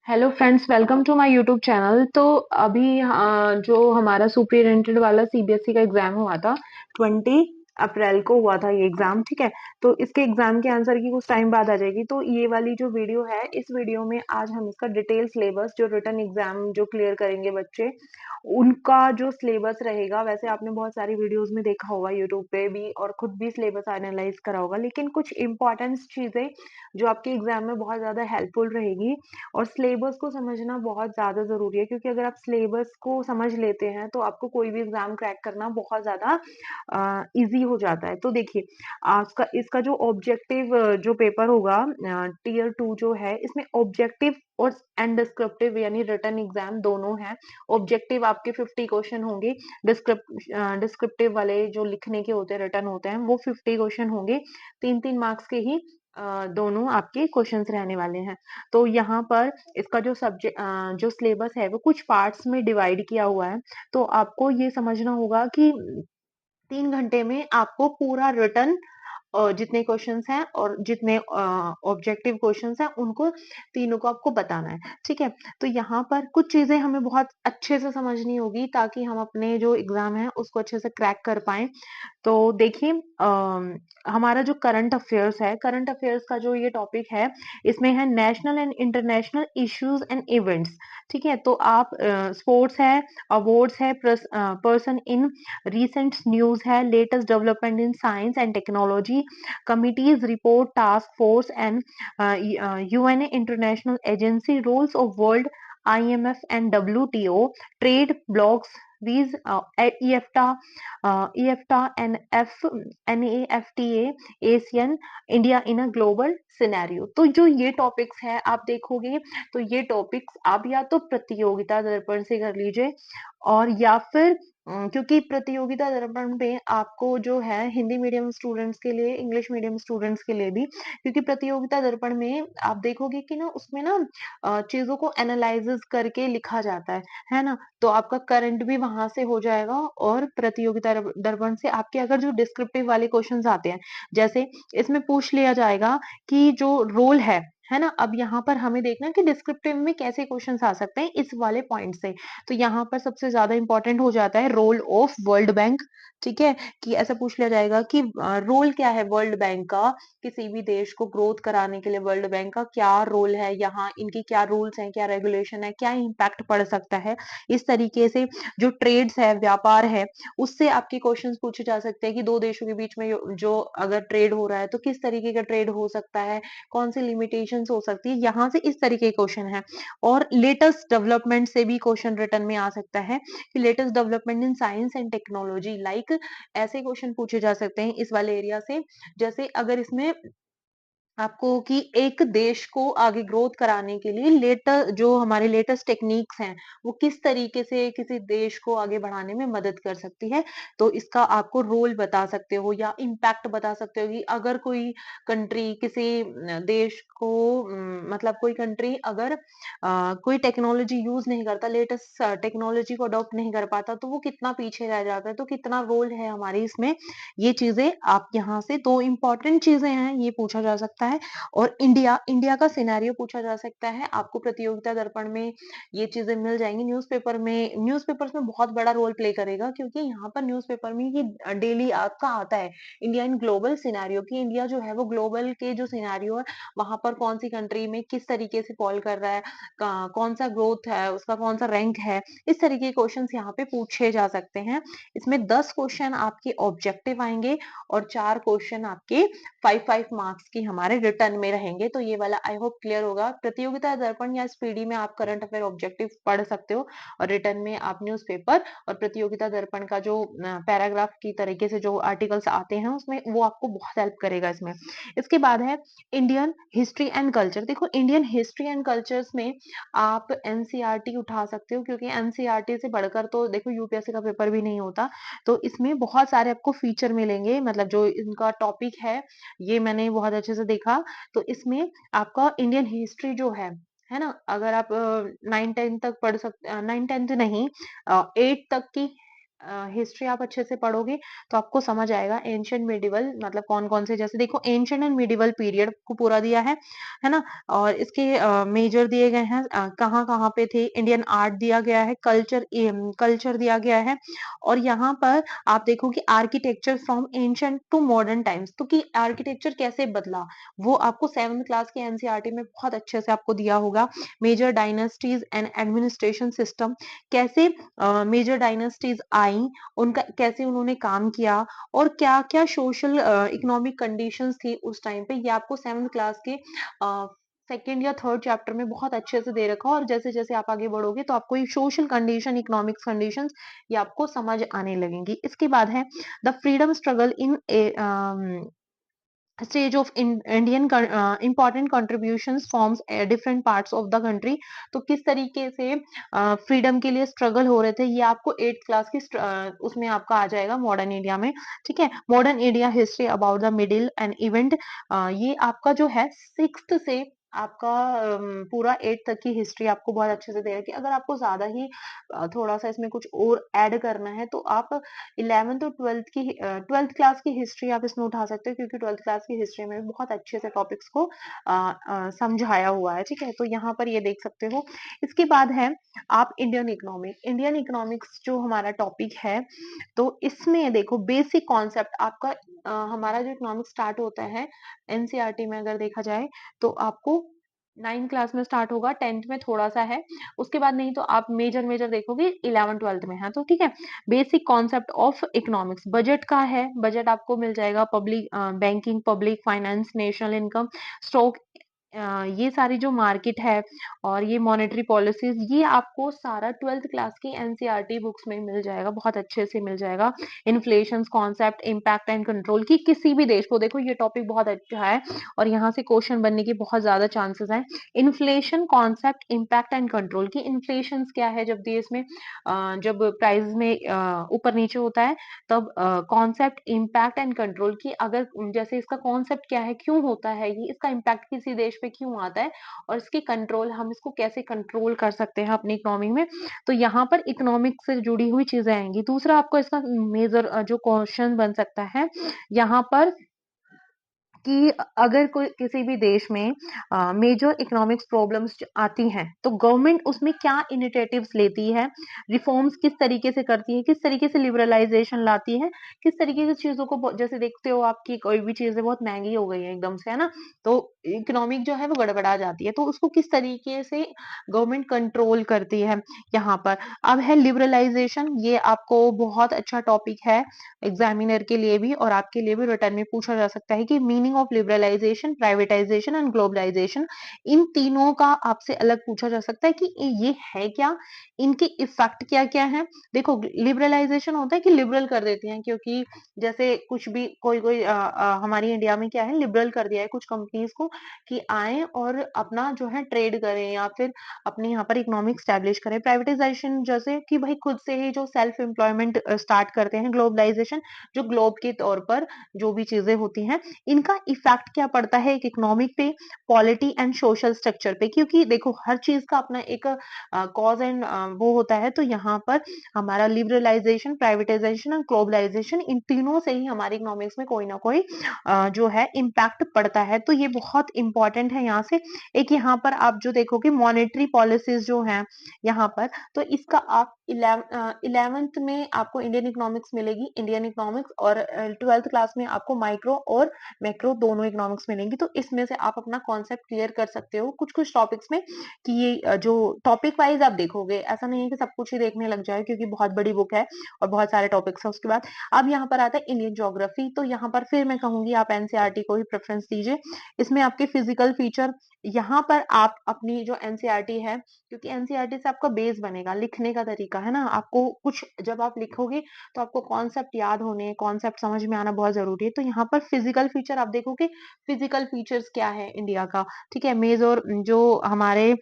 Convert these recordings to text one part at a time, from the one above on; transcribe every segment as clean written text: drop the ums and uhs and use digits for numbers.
Hello friends, welcome to my YouTube channel. तो अभी जो हमारा सुपरिटेंडेंट वाला सीबीएसई का एग्जाम हुआ था, 20 अप्रैल को हुआ था ये एग्जाम। ठीक है, तो इसके एग्जाम के आंसर की कुछ टाइम बाद आ जाएगी। तो ये वाली जो वीडियो है, इस वीडियो में आज हम इसका डिटेल सिलेबस, जो रिटन एग्जाम जो क्लियर करेंगे बच्चे, उनका जो सिलेबस रहेगा। वैसे आपने बहुत सारी वीडियोस में देखा होगा यूट्यूब पे भी, और खुद भी सिलेबस एनालाइज करा होगा, लेकिन कुछ इंपॉर्टेंट चीजें जो आपके एग्जाम में बहुत ज्यादा हेल्पफुल रहेगी। और सिलेबस को समझना बहुत ज़्यादा ज़रूरी है, क्योंकि अगर आप सिलेबस को समझ लेते हैं तो आपको कोई भी एग्ज़ाम क्रैक करना बहुत ज़्यादा ईज़ी हो जाता है। तो देखिए, इसका इसका जो ऑब्जेक्टिव जो पेपर होगा, टियर 2 जो है, इसमें ऑब्जेक्टिव और एंड डिस्क्रिप्टिव यानी रिटन एग्ज़ाम दोनों हैं। ऑब्जेक्टिव आपके 50 क्वेश्चन होंगे, डिस्क्रिप्टिव वाले जो लिखने के होते हैं, रिटन होते हैं, वो 50 क्वेश्चन होंगे। 3-3 मार्क्स के ही दोनों आपके क्वेश्चन्स रहने वाले हैं। तो यहाँ पर इसका जो सिलेबस है वो कुछ पार्ट्स में डिवाइड किया हुआ है। तो आपको ये समझना होगा कि 3 घंटे में आपको पूरा रिटन जितने क्वेश्चंस हैं और जितने ऑब्जेक्टिव क्वेश्चंस हैं, उनको तीनों को आपको बताना है। ठीक है, तो यहाँ पर कुछ चीजें हमें बहुत अच्छे से समझनी होगी, ताकि हम अपने जो एग्जाम है उसको अच्छे से क्रैक कर पाए। तो देखिए, हमारा जो करंट अफेयर्स है, करंट अफेयर्स का जो ये टॉपिक है, इसमें है national and international issues and events. ठीक है, तो आप स्पोर्ट्स है, अवार्ड्स है, पर्सन इन रीसेंट न्यूज है, latest development in science and technology, committees report, task force and UNA international agency, roles of world, IMF and WTO, trade blocks, these EFTA, and NAFTA, ASEAN, India in a global scenario। तो जो ये topics हैं आप देखोगे, तो ये topics आप या तो प्रतियोगिता दर्पण से कर लीजिए, और या फिर क्योंकि प्रतियोगिता दर्पण पे आपको जो है हिंदी मीडियम स्टूडेंट्स के लिए, इंग्लिश मीडियम स्टूडेंट्स के लिए भी, क्योंकि प्रतियोगिता दर्पण में आप देखोगे कि ना, उसमें ना चीजों को एनालाइसिस करके लिखा जाता है ना। तो आपका करंट भी वहां से हो जाएगा, और प्रतियोगिता दर्पण से आपके अगर जो डिस्क्रिप्टिव वाले क्वेश्चंस आते हैं, जैसे इसमें पूछ लिया जाएगा कि जो रोल है ना। अब यहाँ पर हमें देखना है कि डिस्क्रिप्टिव में कैसे क्वेश्चंस आ सकते हैं इस वाले पॉइंट से। तो यहाँ पर सबसे ज्यादा इंपॉर्टेंट हो जाता है रोल ऑफ वर्ल्ड बैंक। ठीक है, कि ऐसा पूछ लिया जाएगा कि रोल क्या है वर्ल्ड बैंक का, किसी भी देश को ग्रोथ कराने के लिए वर्ल्ड बैंक का क्या रोल है, यहाँ इनकी क्या रूल्स हैं, क्या रेगुलेशन है, क्या इम्पैक्ट पड़ सकता है। इस तरीके से जो ट्रेड्स है, व्यापार है, उससे आपके क्वेश्चंस पूछे जा सकते हैं कि दो देशों के बीच में जो अगर ट्रेड हो रहा है तो किस तरीके का ट्रेड हो सकता है, कौन सी लिमिटेशंस हो सकती है, यहाँ से इस तरीके के क्वेश्चन है। और लेटेस्ट डेवलपमेंट से भी क्वेश्चन रिटर्न में आ सकता है कि latest development in science and technology, like ऐसे क्वेश्चन पूछे जा सकते हैं इस वाले एरिया से। जैसे अगर इसमें आपको कि एक देश को आगे ग्रोथ कराने के लिए जो हमारे लेटेस्ट टेक्निक्स हैं, वो किस तरीके से किसी देश को आगे बढ़ाने में मदद कर सकती है। तो इसका आपको रोल बता सकते हो या इम्पैक्ट बता सकते हो कि अगर कोई कंट्री किसी देश को, मतलब कोई कंट्री अगर कोई टेक्नोलॉजी यूज नहीं करता, लेटेस्ट टेक्नोलॉजी को अडॉप्ट नहीं कर पाता, तो वो कितना पीछे रह जाता है, तो कितना रोल है हमारी इसमें। ये चीजें आप यहाँ से, दो इंपॉर्टेंट चीजें हैं, ये पूछा जा सकता है। और इंडिया इंडिया का सिनेरियो पूछा जा सकता है आपको प्रतियोगिता दर्पण में। ये चीजें मिल जाएंगी न्यूज़पेपर में, न्यूज़पेपर्स में बहुत बड़ा रोल प्ले करेगा, क्योंकि यहाँ पर न्यूज़पेपर में ही डेली आपका आता है इंडिया इन ग्लोबल सिनेरियो, कि इंडिया जो है वो ग्लोबल के जो सिनेरियो है, वहां पर कौन सी कंट्री में किस तरीके से फॉल कर रहा है, कौन सा ग्रोथ है उसका, कौन सा रैंक है। इस तरीके के क्वेश्चन यहाँ पे पूछे जा सकते हैं। इसमें 10 क्वेश्चन आपके ऑब्जेक्टिव आएंगे, और 4 क्वेश्चन आपके 5-5 मार्क्स की हमारे रिटर्न में रहेंगे। तो ये वाला आई होप क्लियर होगा। प्रतियोगिता दर्पण या स्पीडी में आप करंट अफेयर ऑब्जेक्टिव पढ़ सकते हो, और रिटर्न में आप न्यूज़पेपर और प्रतियोगिता दर्पण का जो पैराग्राफ की तरीके से जो आर्टिकल्स आते हैं, उसमें वो आपको बहुत हेल्प करेगा इसमें। इसके बाद है इंडियन हिस्ट्री एंड कल्चर। देखो, इंडियन हिस्ट्री एंड कल्चर्स में आप एनसीईआरटी उठा सकते हो, क्योंकि एनसीईआरटी से बढ़कर तो देखो यूपीएससी का पेपर भी नहीं होता। तो इसमें बहुत सारे आपको फीचर मिलेंगे, मतलब जो इनका टॉपिक है, ये मैंने बहुत अच्छे से देखा। तो इसमें आपका इंडियन हिस्ट्री जो है ना, अगर आप 9-10 तक पढ़ सकते, 9-10 नहीं, 8 तक की हिस्ट्री आप अच्छे से पढ़ोगे तो आपको समझ आएगा एंशिएंट मिडिवल मतलब कौन-कौन से, जैसे देखो एंशिएंट एंड मिडिवल पीरियड को पूरा दिया है ना? और इसके मेजर दिए गए हैं, कहाँ-कहाँ पे थे, इंडियन आर्ट दिया गया है, कल्चर दिया गया है और यहाँ पर आप देखो कि architecture from ancient to modern times, तो कि आर्किटेक्चर कैसे बदला, वो आपको 7th क्लास के एनसीईआरटी में बहुत अच्छे से आपको दिया होगा। Major dynasties and administration system, कैसे मेजर डायनास्टीज आई, उनका कैसे उन्होंने काम किया और क्या-क्या सोशल इकोनॉमिक कंडीशंस थी उस टाइम पे, ये आपको 7th क्लास के सेकंड या थर्ड चैप्टर में बहुत अच्छे से दे रखा है और जैसे-जैसे आप आगे बढ़ोगे तो आपको ये सोशल कंडीशन, इकोनॉमिक्स कंडीशंस ये आपको समझ आने लगेंगी। इसके बाद है the freedom struggle in stage of Indian important contributions forms different parts of the country, तो किस तरीके से फ्रीडम के लिए स्ट्रगल हो रहे थे, ये आपको 8th क्लास की उसमें आपका आ जाएगा मॉडर्न इंडिया में। ठीक है, modern India history about the middle and event, ये आपका जो है 6th से आपका पूरा 8th तक की हिस्ट्री आपको बहुत अच्छे से दे रखी है। अगर आपको ज्यादा ही थोड़ा सा इसमें कुछ और ऐड करना है तो आप 11th और 12th क्लास की हिस्ट्री आप इसमें उठा सकते हो, क्योंकि 12th क्लास की हिस्ट्री में भी बहुत अच्छे से टॉपिक्स को समझाया हुआ है। ठीक है, तो यहाँ पर ये देख सकते हो। इसके बाद है आप इंडियन इकोनॉमिक्स जो हमारा टॉपिक है, तो इसमें देखो बेसिक कॉन्सेप्ट आपका हमारा जो इकोनॉमिक्स स्टार्ट होता है एनसीईआरटी में अगर देखा जाए तो आपको 9th क्लास में स्टार्ट होगा, 10th में थोड़ा सा है, उसके बाद नहीं तो आप मेजर मेजर देखोगे 11th-12th में है, तो ठीक है। Basic concept of economics, budget का है, बजट आपको मिल जाएगा, public banking, public finance, national income, stock, ये सारी जो मार्केट है और ये मॉनेटरी पॉलिसीज, ये आपको सारा 12th क्लास की एनसीईआरटी बुक्स में मिल जाएगा, बहुत अच्छे से मिल जाएगा। Inflation concept, impact and control, की किसी भी देश को देखो ये टॉपिक बहुत अच्छा है और यहाँ से क्वेश्चन बनने के बहुत ज्यादा चांसेस हैं। Inflation concept, impact and control, की इन्फ्लेशन क्या है, जब देश में जब प्राइस में ऊपर नीचे होता है तब कॉन्सेप्ट, इम्पैक्ट एंड कंट्रोल, की अगर जैसे इसका कॉन्सेप्ट क्या है, क्यों होता है ये, इसका इम्पैक्ट किसी देश पे क्यों आता है और इसकी कंट्रोल, हम इसको कैसे कंट्रोल कर सकते हैं अपनी इकोनॉमी में, तो यहाँ पर इकोनॉमिक्स से जुड़ी हुई चीजें आएंगी। दूसरा आपको इसका मेजर जो क्वेश्चन बन सकता है यहाँ पर कि अगर कोई किसी भी देश में मेजर इकोनॉमिक्स प्रॉब्लम्स आती हैं तो गवर्नमेंट उसमें क्या इनिशिएटिव्स लेती है, रिफॉर्म्स किस तरीके से करती है, किस तरीके से लिबरलाइजेशन लाती है, किस तरीके की चीजों को जैसे देखते हो आपकी कोई भी चीजें बहुत महंगी हो गई है एकदम से, है ना, तो इकोनॉमिक जो है वो गड़बड़ा जाती है, तो उसको किस तरीके से गवर्नमेंट कंट्रोल करती है यहाँ पर। अब है लिबरलाइजेशन, ये आपको बहुत अच्छा टॉपिक है एग्जामिनर के लिए भी और आपके लिए भी रिटर्न में पूछा जा सकता है कि meaning of liberalisation, privatisation and globalisation, इन तीनों का आपसे अलग पूछा जा सकता है कि ये है क्या, इनके इफेक्ट क्या क्या है। देखो लिबरलाइजेशन होता है कि लिबरल कर देते हैं, क्योंकि जैसे कुछ भी कोई कोई हमारी इंडिया में क्या है, लिबरल कर दिया है कुछ कंपनीज को कि आए और अपना जो है ट्रेड करें या फिर अपने यहाँ पर इकोनॉमिक स्टैब्लिश करें। प्राइवेटाइजेशन जैसे कि भाई खुद से ही जो सेल्फ एम्प्लॉयमेंट स्टार्ट करते हैं। ग्लोबलाइजेशन जो ग्लोब के तौर पर जो भी चीजें होती हैं, इनका इफेक्ट क्या पड़ता है एक इकोनॉमिक पे, पॉलिटी एंड सोशल स्ट्रक्चर पे, क्योंकि देखो हर चीज का अपना एक कॉज एंड वो होता है। तो यहाँ पर हमारा लिबरलाइजेशन, प्राइवेटाइजेशन एंड ग्लोबलाइजेशन, इन तीनों से ही हमारी इकोनॉमिक्स में कोई ना कोई जो है इम्पैक्ट पड़ता है, तो ये बहुत इंपॉर्टेंट है। यहाँ से एक यहाँ पर आप जो देखोगे मॉनेटरी पॉलिसीज जो है यहाँ पर, तो इसका आप 11th में आपको इंडियन इकोनॉमिक्स मिलेगी, इंडियन इकोनॉमिक्स, और 12th क्लास में आपको माइक्रो और मैक्रो दोनों इकोनॉमिक्स मिलेंगी। तो इसमें से आप अपना कॉन्सेप्ट क्लियर कर सकते हो कुछ कुछ टॉपिक्स में, कि ये जो टॉपिक वाइज आप देखोगे, ऐसा नहीं है कि सब कुछ ही देखने लग जाए, क्योंकि बहुत बड़ी बुक है और बहुत सारे टॉपिक्स है। उसके बाद अब यहाँ पर आता है इंडियन ज्योग्राफी, तो यहाँ पर फिर मैं कहूंगी आप एनसीईआरटी को ही प्रेफरेंस दीजिए। इसमें आपके फिजिकल फीचर, यहाँ पर आप अपनी जो एनसीईआरटी है, क्योंकि एनसीईआरटी से आपका बेस बनेगा, लिखने का तरीका है ना, आपको कुछ जब आप लिखोगे तो आपको कॉन्सेप्ट याद होने, कॉन्सेप्ट समझ में आना बहुत जरूरी है। तो यहाँ पर फिजिकल फीचर आप देखोगे, फिजिकल फीचर्स क्या है इंडिया का, ठीक है, मेजर जो हमारे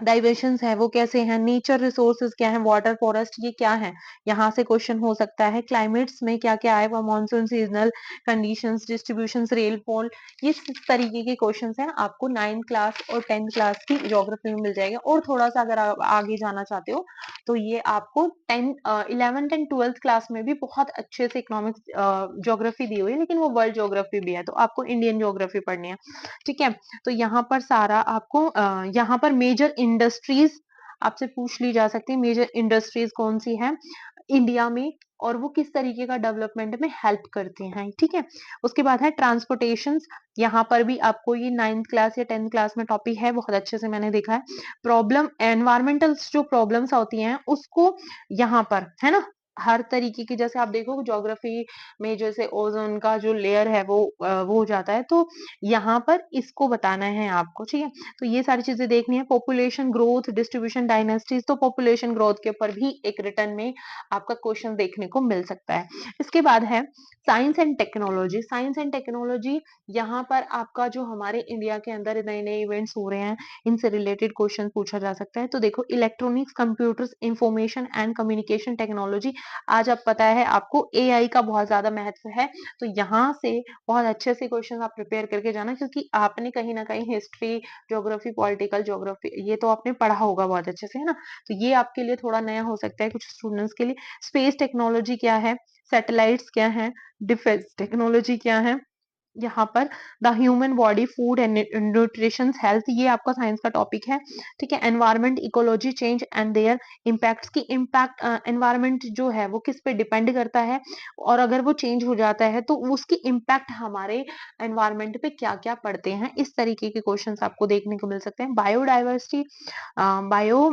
डाइवर्शंस है वो कैसे हैं, नेचर रिसोर्सेज क्या है, वाटर फॉरेस्ट ये क्या है, यहाँ से क्वेश्चन हो सकता है। क्लाइमेट्स में क्या क्या आएगा, monsoon, seasonal conditions, distributions, rainfall, ये इस तरीके के क्वेश्चंस हैं, आपको 9th क्लास और 10th क्लास की ज्योग्राफी में मिल जाएगा। और थोड़ा सा अगर आप आगे जाना चाहते हो तो ये आपको 11th एंड 12th क्लास में भी बहुत अच्छे से इकोनॉमिक्स ज्योग्राफी दी हुई है, लेकिन वो वर्ल्ड ज्योग्राफी भी है, तो आपको इंडियन ज्योग्राफी पढ़नी है। ठीक है, तो यहाँ पर सारा आपको यहाँ पर मेजर इंडस्ट्रीज आपसे पूछ ली जा सकती है, मेजर इंडस्ट्रीज कौन सी है इंडिया में और वो किस तरीके का डेवलपमेंट में हेल्प करती हैं। ठीक है, उसके बाद है ट्रांसपोर्टेशन, यहाँ पर भी आपको ये 9th क्लास या 10th क्लास में टॉपिक है, बहुत अच्छे से मैंने देखा है। प्रॉब्लम एनवायरमेंटल जो प्रॉब्लम्स होती हैं उसको यहाँ पर है ना हर तरीके की, जैसे आप देखो ज्योग्राफी में जैसे ओजोन का जो लेयर है वो हो जाता है, तो यहाँ पर इसको बताना है आपको। ठीक है, तो ये सारी चीजें देखनी है। पॉपुलेशन ग्रोथ, डिस्ट्रीब्यूशन, डायनेस्टीज, तो पॉपुलेशन ग्रोथ के ऊपर भी एक रिटर्न में आपका क्वेश्चन देखने को मिल सकता है। इसके बाद है science and technology. Science and technology, यहाँ पर आपका जो हमारे इंडिया के अंदर नए नए इवेंट्स हो रहे हैं इनसे रिलेटेड क्वेश्चन पूछा जा सकता है। तो देखो electronics, computers, information and communication technology, आज अब पता है आपको एआई का बहुत ज्यादा महत्व है, तो यहाँ से बहुत अच्छे से क्वेश्चन आप प्रिपेयर करके जाना, क्योंकि आपने कहीं ना कहीं हिस्ट्री, ज्योग्राफी, पॉलिटिकल ज्योग्राफी ये तो आपने पढ़ा होगा बहुत अच्छे से, है ना, तो ये आपके लिए थोड़ा नया हो सकता है कुछ स्टूडेंट्स के लिए। स्पेस टेक्नोलॉजी क्या है, सैटेलाइट्स क्या है, डिफेंस टेक्नोलॉजी क्या है, यहाँ पर the human body, food and nutrition, health, ये आपका साइंस का टॉपिक है। ठीक है, environment, ecology, change and their impacts, की इम्पैक्ट एनवायरमेंट जो है वो किस पे डिपेंड करता है, और अगर वो चेंज हो जाता है तो उसकी इम्पैक्ट हमारे एनवायरमेंट पे क्या क्या पड़ते हैं, इस तरीके के क्वेश्चंस आपको देखने को मिल सकते हैं। बायोडाइवर्सिटी, बायो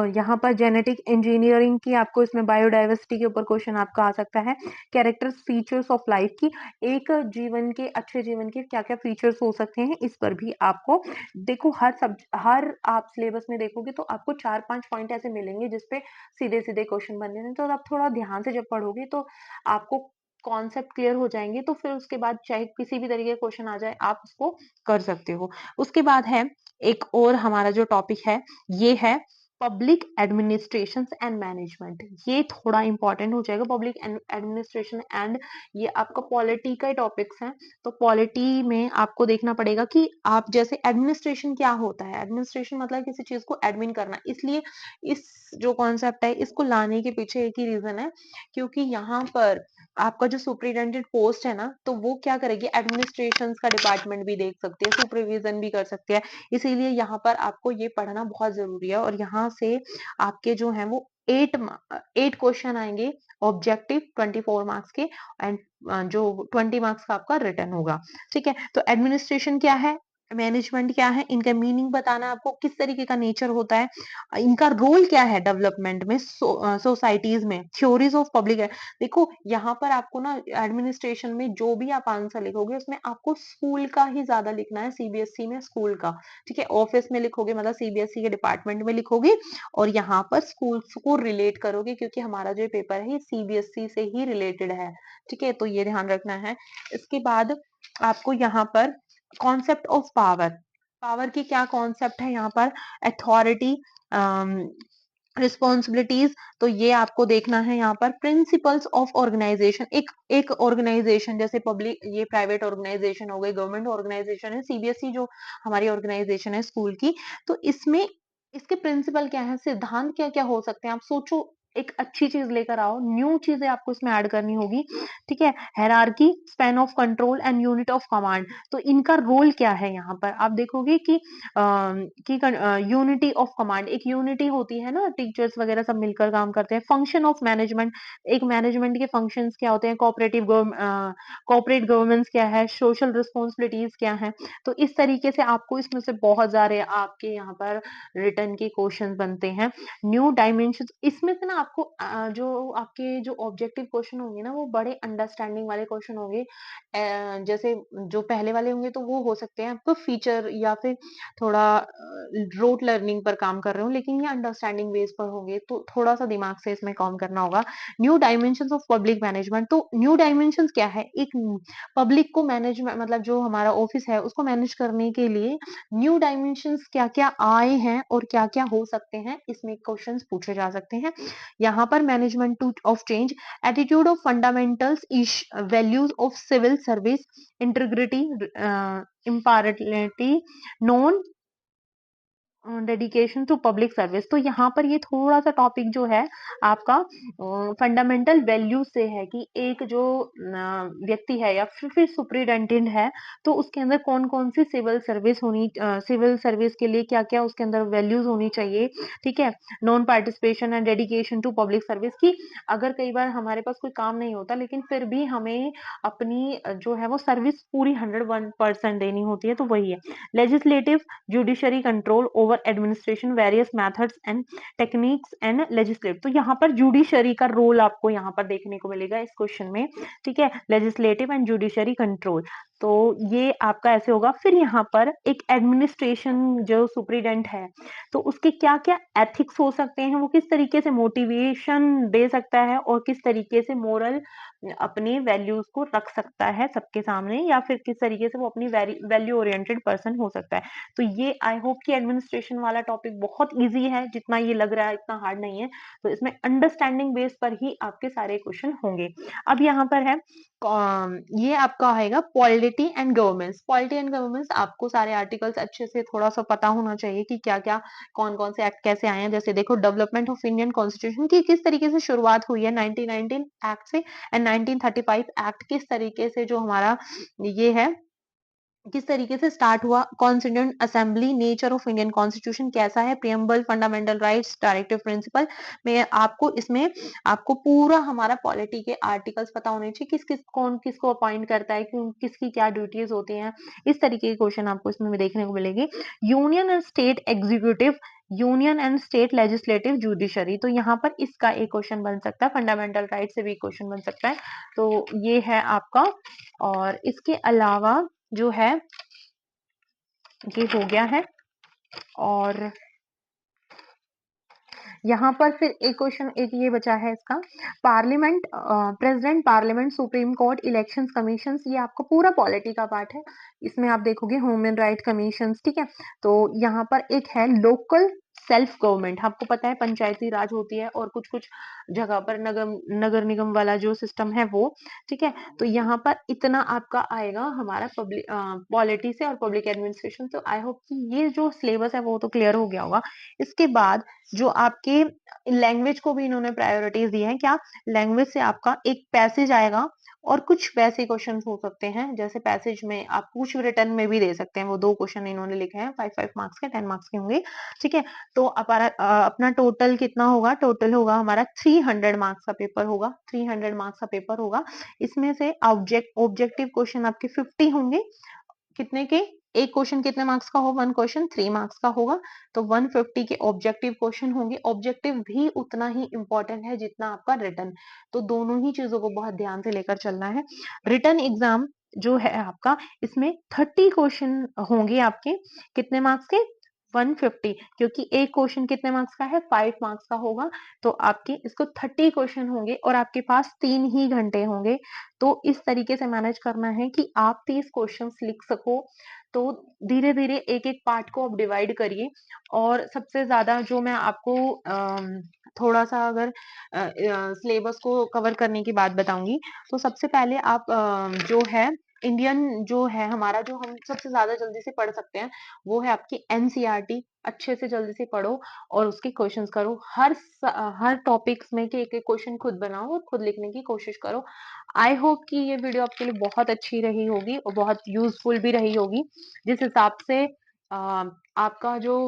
यहाँ पर जेनेटिक इंजीनियरिंग की आपको इसमें बायोडाइवर्सिटी के ऊपर क्वेश्चन आपका आ सकता है। कैरेक्टर्स, फीचर्स ऑफ लाइफ की, एक जीवन के, अच्छे जीवन के क्या क्या फीचर्स हो सकते हैं, इस पर भी आपको देखो हर आप सिलेबस में देखोगे तो आपको 4-5 पॉइंट ऐसे मिलेंगे जिसपे सीधे सीधे क्वेश्चन बनने हैं, तो आप थोड़ा ध्यान से जब पढ़ोगे तो आपको कॉन्सेप्ट क्लियर हो जाएंगे, तो फिर उसके बाद चाहे किसी भी तरीके का क्वेश्चन आ जाए आप उसको कर सकते हो। उसके बाद है एक और हमारा जो टॉपिक है ये है पब्लिक एडमिनिस्ट्रेशन एंड मैनेजमेंट, ये थोड़ा इंपॉर्टेंट हो जाएगा। पब्लिक एडमिनिस्ट्रेशन एंड, ये आपका पॉलिटी का टॉपिक्स हैं, तो पॉलिटी में आपको देखना पड़ेगा कि आप जैसे एडमिनिस्ट्रेशन क्या होता है, एडमिनिस्ट्रेशन मतलब किसी चीज को एडमिन करना, इसलिए इस जो कॉन्सेप्ट है इसको लाने के पीछे एक ही रीजन है, क्योंकि यहाँ पर आपका जो सुपरिटेंडेंट पोस्ट है ना, तो वो क्या करेगी, एडमिनिस्ट्रेशन का डिपार्टमेंट भी देख सकती है, सुपरविजन भी कर सकती है, इसीलिए यहाँ पर आपको ये पढ़ना बहुत जरूरी है। और यहाँ से आपके जो है वो 8 क्वेश्चन आएंगे ऑब्जेक्टिव 24 मार्क्स के, एंड जो 20 मार्क्स का आपका रिटर्न होगा। ठीक है, तो एडमिनिस्ट्रेशन क्या है, मैनेजमेंट क्या है, इनका मीनिंग बताना आपको, किस तरीके का नेचर होता है, इनका रोल क्या है डेवलपमेंट में, सोसाइटीज में, थ्योरीज ऑफ पब्लिक है। देखो यहाँ पर आपको ना एडमिनिस्ट्रेशन में जो भी आप आंसर लिखोगे उसमें आपको स्कूल का ही ज्यादा लिखना है, सीबीएसई में स्कूल का। ठीक है, ऑफिस में लिखोगे मतलब सीबीएसई के डिपार्टमेंट में लिखोगे, और यहाँ पर स्कूल्स को रिलेट करोगे, क्योंकि हमारा जो पेपर है ये सीबीएसई से ही रिलेटेड है। ठीक है, तो ये ध्यान रखना है। इसके बाद आपको यहाँ पर कॉन्सेप्ट ऑफ पावर, पावर की क्या कॉन्सेप्ट है यहाँ पर, अथॉरिटी, रिस्पॉन्सिबिलिटीज, तो ये आपको देखना है। यहाँ पर प्रिंसिपल्स ऑफ ऑर्गेनाइजेशन, एक एक ऑर्गेनाइजेशन जैसे पब्लिक, ये प्राइवेट ऑर्गेनाइजेशन हो गई, गवर्नमेंट ऑर्गेनाइजेशन है, सीबीएसई जो हमारी ऑर्गेनाइजेशन है स्कूल की, तो इसमें इसके प्रिंसिपल क्या है, सिद्धांत क्या क्या हो सकते हैं, आप सोचो, एक अच्छी चीज लेकर आओ, न्यू चीजें आपको इसमें ऐड करनी होगी। ठीक है, hierarchy, span of control and unit of command, तो इनका रोल क्या है, यहाँ पर आप देखोगे कि यूनिटी ऑफ कमांड, एक यूनिटी होती है ना, टीचर्स वगैरह सब मिलकर काम करते हैं। फंक्शन ऑफ मैनेजमेंट, एक मैनेजमेंट के फंक्शंस क्या होते हैं, कॉपरेट गवर्नेंस क्या है, सोशल रिस्पॉन्सिबिलिटीज क्या है, तो इस तरीके से आपको इसमें से बहुत सारे आपके यहाँ पर रिटर्न के क्वेश्चन बनते हैं। न्यू डायमेंशन, इसमें से ना आपको जो आपके जो ऑब्जेक्टिव क्वेश्चन होंगे ना वो बड़े अंडरस्टैंडिंग वाले क्वेश्चन होंगे, जैसे जो पहले वाले होंगे तो वो हो सकते हैं आपको फीचर या फिर थोड़ा रोट लर्निंग पर काम कर रहे हो, लेकिन ये अंडरस्टैंडिंग बेस पर होंगे, तो थोड़ा सा दिमाग से इसमें काम करना होगा। New dimensions of public management, तो न्यू डायमेंशंस क्या है, एक पब्लिक को मैनेजमेंट मतलब जो हमारा ऑफिस है उसको मैनेज करने के लिए न्यू डायमेंशंस क्या क्या आए हैं और क्या क्या हो सकते हैं, इसमें क्वेश्चंस पूछे जा सकते हैं। यहाँ पर management to of change, attitude of fundamentals, values of civil service, integrity, impartiality, non dedication to public service. तो यहाँ पर ये थोड़ा-सा टॉपिक जो है आपका फंडामेंटल वैल्यू से है कि एक जो व्यक्ति है या फिर सुपरिटेंडेंट है, तो उसके अंदर कौन-कौन सी सिविल सर्विस के लिए क्या-क्या उसके अंदर वैल्यूज़ होनी चाहिए, ठीक है? Non participation and dedication to public service की अगर कई बार हमारे पास कोई काम नहीं होता लेकिन फिर भी हमें अपनी जो है वो सर्विस पूरी 101% देनी होती है, तो वही है। Legislative judiciary control over administration various methods and techniques and legislate. तो यहाँ पर जुडिशरी का रोल आपको यहाँ पर देखने को मिलेगा इस क्वेश्चन में, ठीक है? लेजिस्लेटिव एंड जुडिशरी कंट्रोल, तो ये आपका ऐसे होगा। फिर यहाँ पर एक एडमिनिस्ट्रेशन जो सुप्रीडेंट है, तो उसके क्या-क्या एथिक्स हो सकते हैं, वो किस तरीके से मोटिवेशन दे सकता है और किस तरीके से मोरल अपनी वैल्यूज को रख सकता है सबके सामने, या फिर किस तरीके से वो अपनी वैल्यू ओरिएंटेड पर्सन हो सकता है। तो ये आई होप कि एडमिनिस्ट्रेशन वाला टॉपिक बहुत इजी है, जितना ये लग रहा है इतना हार्ड नहीं है। तो इसमें अंडरस्टैंडिंग बेस पर ही आपके सारे क्वेश्चन होंगे। अब यहाँ पर है ये आपका आएगा polity and governance. Polity and governance आपको सारे आर्टिकल्स अच्छे से थोड़ा सा पता होना चाहिए कि क्या क्या कौन कौन से एक्ट कैसे आए हैं। जैसे देखो, डेवलपमेंट ऑफ इंडियन कॉन्स्टिट्यूशन की किस तरीके से शुरुआत हुई है 1919 एक्ट से, एंड 1935 एक्ट किस तरीके से जो हमारा ये है किस तरीके से स्टार्ट हुआ। Constituent assembly, nature of Indian constitution कैसा है, preamble, fundamental rights, directive principle में आपको इसमें आपको पूरा हमारा पॉलिटी के आर्टिकल्स पता होने चाहिए, किस किस कौन किसको अपॉइंट करता है, क्यों किसकी क्या ड्यूटीज होती हैं। इस तरीके के क्वेश्चन आपको इसमें देखने को मिलेंगे। Union and state executive, union and state legislative judiciary, तो यहाँ पर इसका एक क्वेश्चन बन सकता है। फंडामेंटल राइट से भी क्वेश्चन बन सकता है। तो ये है आपका। और इसके अलावा जो है ये हो गया है। और यहाँ पर फिर एक क्वेश्चन एक ये बचा है इसका, parliament, president, parliament, supreme court, elections commission, ये आपको पूरा पॉलिटी का पार्ट है। इसमें आप देखोगे ह्यूमन राइट कमीशन, ठीक है? तो यहाँ पर एक है लोकल सेल्फ गवर्नमेंट, आपको पता है पंचायती राज होती है और कुछ कुछ जगह पर नगर निगम वाला जो सिस्टम है वो, ठीक है? तो यहाँ पर इतना आपका आएगा हमारा पब्लिक पॉलिटी से और पब्लिक एडमिनिस्ट्रेशन। तो आई होप कि ये जो सिलेबस है वो तो क्लियर हो गया होगा। इसके बाद जो आपके लैंग्वेज को भी इन्होंने प्रायोरिटीज दी है। क्या लैंग्वेज से आपका एक पैसेज आएगा और कुछ वैसे क्वेश्चन हो सकते हैं, जैसे पैसेज में आप कुछ रिटर्न में भी दे सकते हैं। वो 2 क्वेश्चन इन्होंने लिखे हैं, 5 मार्क्स के, 10 मार्क्स के होंगे, ठीक है? तो अपना टोटल कितना होगा? टोटल होगा हमारा 300 मार्क्स का पेपर होगा, 300 मार्क्स का पेपर होगा। इसमें से ऑब्जेक्टिव क्वेश्चन आपके 50 होंगे। कितने के? एक क्वेश्चन कितने मार्क्स का हो? 1 क्वेश्चन 3 मार्क्स का होगा। तो 150 के ऑब्जेक्टिव क्वेश्चन होंगे। ऑब्जेक्टिव भी उतना ही इंपॉर्टेंट है जितना आपका रिटन। तो दोनों ही चीजों को बहुत ध्यान से लेकर चलना है। रिटन एग्जाम जो है आपका, इसमें 30 क्वेश्चन होंगे आपके। कितने मार्क्स के? 150, क्योंकि एक क्वेश्चन कितने मार्क्स का है? 5 मार्क्स का होगा। तो आपके इसको 30 क्वेश्चन होंगे और आपके पास 3 ही घंटे होंगे। तो इस तरीके से मैनेज करना है कि आप 30 क्वेश्चंस लिख सको। तो धीरे-धीरे एक-एक पार्ट को आप डिवाइड करिए। और सबसे ज़्यादा जो मैं आपको थोड़ा-सा अगर सिलेबस को कवर करने की बात बताऊँगी, तो सबसे पहले आप जो है इंडियन जो है हमारा, जो हम सबसे ज़्यादा जल्दी से पढ़ सकते हैं, वो है आपकी एनसीईआरटी। अच्छे से जल्दी से पढ़ो और उसके क्वेश्चंस करो। हर टॉपिक्स में के एक-एक क्वेश्चन खुद बनाओ और खुद लिखने की कोशिश करो। आई होप कि ये वीडियो आपके लिए बहुत अच्छी रही होगी और बहुत यूज़फुल भी रही होगी। जिस हिसाब से आपका जो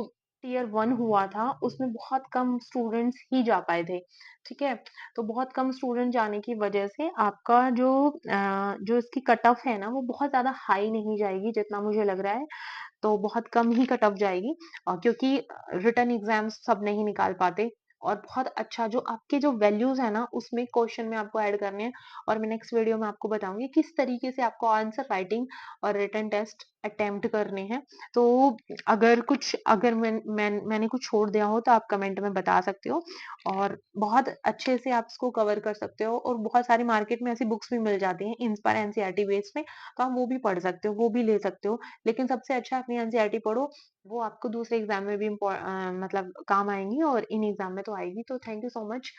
टियर 1 हुआ था, उसमें बहुत कम स्टूडेंट्स ही जा पाए थे, ठीक है? तो बहुत कम स्टूडेंट जाने की वजह से आपका जो इसकी कट ऑफ है ना, वो बहुत ज़्यादा हाई नहीं जाएगी जितना मुझे लग रहा है। तो बहुत कम ही कट ऑफ जाएगी, क्योंकि रिटन एग्जाम्स सब नहीं निकाल पाते। और बहुत अच्छा जो आपके जो वैल्यूज है ना, उसमें क्वेश्चन में आपको ऐड करने हैं। और मैं नेक्स्ट वीडियो में आपको बताऊंगी किस तरीके से आपको आंसर राइटिंग और रिटन टेस्ट अटेम्प्ट करने हैं। तो अगर मैंने कुछ छोड़ दिया हो तो आप कमेंट में बता सकते हो। और बहुत अच्छे से आप इसको कवर कर सकते हो। और बहुत सारी मार्केट में ऐसी बुक्स भी मिल जाती हैं इंस्पायर एनसीईआरटी बेस में, तो आप वो भी पढ़ सकते हो, वो भी ले सकते हो। लेकिन सबसे अच्छा अपनी एनसीईआरटी पढ़ो, वो आपको दूसरे एग्जाम में भी मतलब काम आएंगी और इन एग्जाम में तो आएगी। तो थैंक यू सो मच